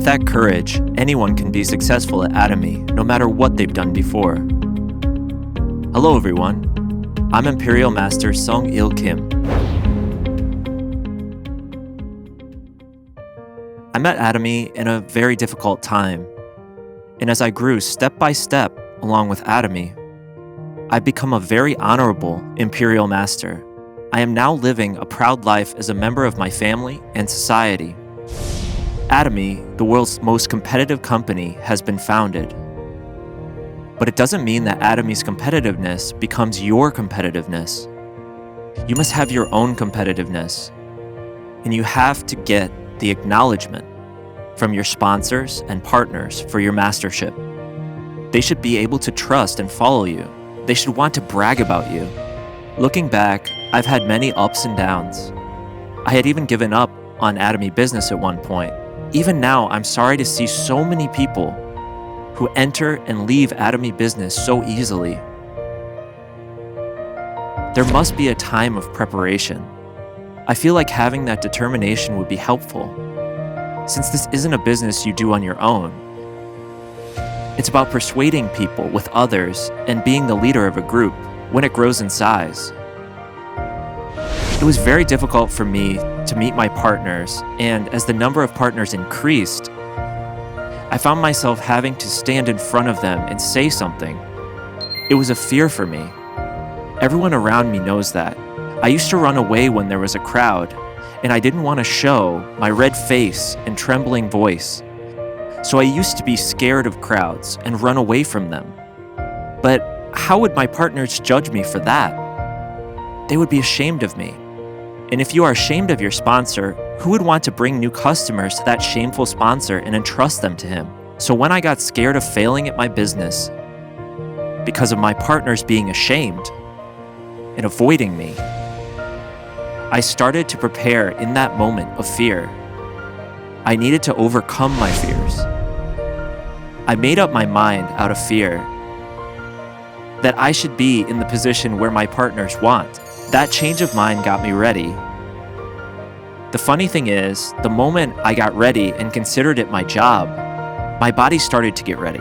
With that courage, anyone can be successful at Atomy, no matter what they've done before. Hello everyone, I'm Imperial Master Sung-Il Kim. I met Atomy in a very difficult time, and as I grew step by step along with Atomy, I've become a very honorable Imperial Master. I am now living a proud life as a member of my family and society. Atomy, the world's most competitive company, has been founded. But it doesn't mean that Atomy's competitiveness becomes your competitiveness. You must have your own competitiveness, and you have to get the acknowledgement from your sponsors and partners for your mastership. They should be able to trust and follow you. They should want to brag about you. Looking back, I've had many ups and downs. I had even given up on Atomy business at one point. Even now, I'm sorry to see so many people who enter and leave Atomy business so easily. There must be a time of preparation. I feel like having that determination would be helpful. Since this isn't a business you do on your own, it's about persuading people with others and being the leader of a group when it grows in size. It was very difficult for me to meet my partners, and as the number of partners increased, I found myself having to stand in front of them and say something. It was a fear for me. Everyone around me knows that. I used to run away when there was a crowd, and I didn't want to show my red face and trembling voice. So I used to be scared of crowds and run away from them. But how would my partners judge me for that? They would be ashamed of me. And if you are ashamed of your sponsor, who would want to bring new customers to that shameful sponsor and entrust them to him? So when I got scared of failing at my business because of my partners being ashamed and avoiding me, I started to prepare in that moment of fear. I needed to overcome my fears. I made up my mind out of fear that I should be in the position where my partners want. That change of mind got me ready. The funny thing is, the moment I got ready and considered it my job, my body started to get ready.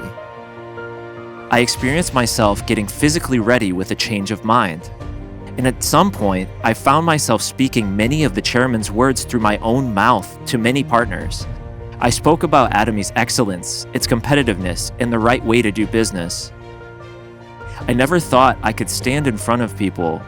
I experienced myself getting physically ready with a change of mind. And at some point, I found myself speaking many of the chairman's words through my own mouth to many partners. I spoke about Atomy's excellence, its competitiveness, and the right way to do business. I never thought I could stand in front of people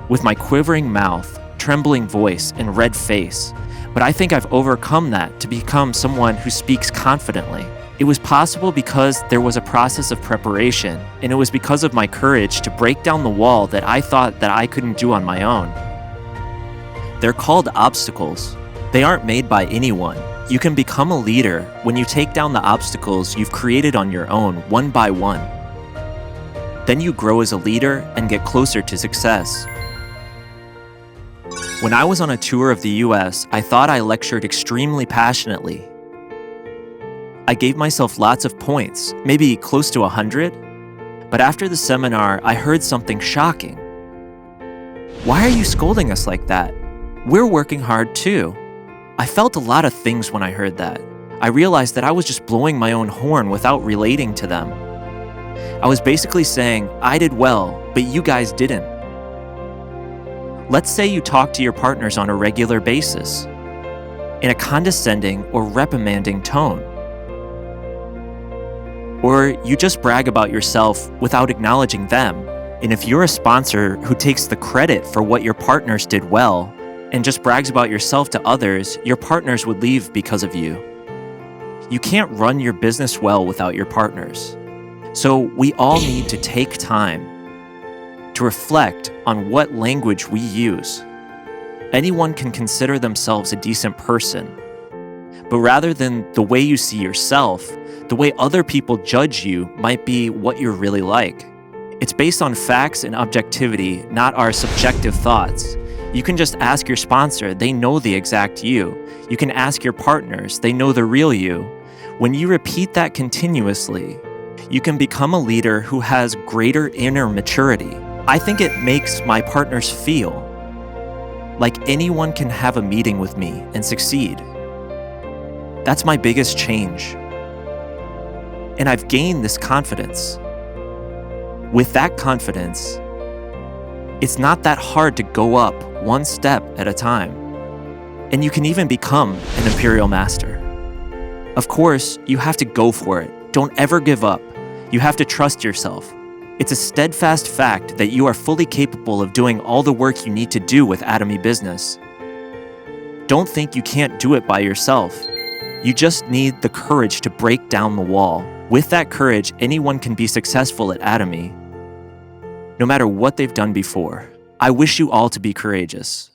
with my quivering mouth, trembling voice, and red face, but I think I've overcome that to become someone who speaks confidently. It was possible because there was a process of preparation, and it was because of my courage to break down the wall that I thought that I couldn't do on my own. They're called obstacles. They aren't made by anyone. You can become a leader when you take down the obstacles you've created on your own, one by one. Then you grow as a leader and get closer to success. When I was on a tour of the US, I thought I lectured extremely passionately. I gave myself lots of points, maybe close to 100, but after the seminar, I heard something shocking. Why are you scolding us like that? We're working hard too. I felt a lot of things when I heard that. I realized that I was just blowing my own horn without relating to them. I was basically saying, I did well, but you guys didn't. Let's say you talk to your partners on a regular basis, in a condescending or reprimanding tone. Or you just brag about yourself without acknowledging them. And if you're a sponsor who takes the credit for what your partners did well and just brags about yourself to others, your partners would leave because of you. You can't run your business well without your partners. So we all need to take time to reflect on what language we use. Anyone can consider themselves a decent person, but rather than the way you see yourself, the way other people judge you might be what you're really like. It's based on facts and objectivity, not our subjective thoughts. You can just ask your sponsor, they know the exact you. You can ask your partners, they know the real you. When you repeat that continuously, you can become a leader who has greater inner maturity. I think it makes my partners feel like anyone can have a meeting with me and succeed. That's my biggest change. And I've gained this confidence. With that confidence, it's not that hard to go up one step at a time. And you can even become an Imperial Master. Of course, you have to go for it. Don't ever give up. You have to trust yourself. It's a steadfast fact that you are fully capable of doing all the work you need to do with Atomy business. Don't think you can't do it by yourself. You just need the courage to break down the wall. With that courage, anyone can be successful at Atomy, no matter what they've done before. I wish you all to be courageous.